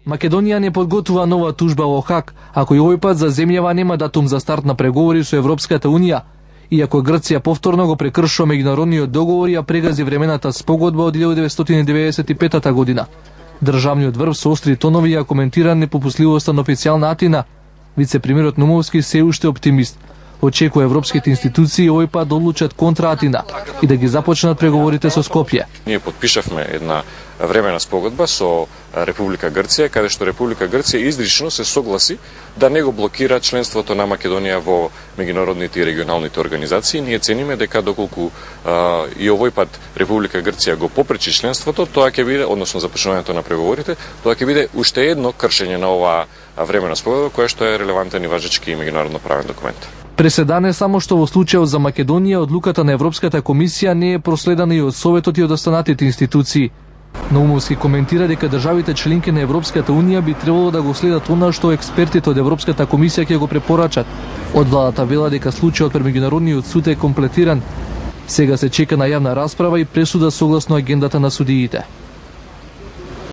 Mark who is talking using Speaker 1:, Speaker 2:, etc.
Speaker 1: Македонија не подготвува нова тужба во Хаг, ако и овој пат за земјава нема датум за старт на преговори со Европската Унија, иако Грција повторно го прекршува меѓународниот договор и ја прегази времената спогодба од 1995 година. Државниот врв со остри тонови ја коментира непопусливоста на официјална Атина. Вице-премиерот Номовски се уште оптимист. Очекува европските институции овој пат да одлучат контра Атина и да ги започнат преговорите со Скопје.
Speaker 2: Ние подпишавме една времена спогодба со Република Грција, каде што Република Грција изрично се согласи да не го блокира членството на Македонија во меѓународните и регионалните организации. Ние цениме дека доколку и овој пат Република Грција го попречи членството, тоа ќе биде, односно започнувањето на преговорите, тоа ќе биде уште едно кршење на оваа времена спогодба, која што е релевантен и важечки и меѓународно правен документ.
Speaker 1: Преседан е само што во случајот за Македонија одлуката на Европската комисија не е проследена и од Советот и од останатите институции. Наумовски коментира дека државите членки на Европската Унија би требало да го следат она што експертите од Европската комисија ќе го препорачат. Од владата вела дека случајот пред меѓународниот суд е комплетиран. Сега се чека на јавна расправа и пресуда согласно агендата на судиите.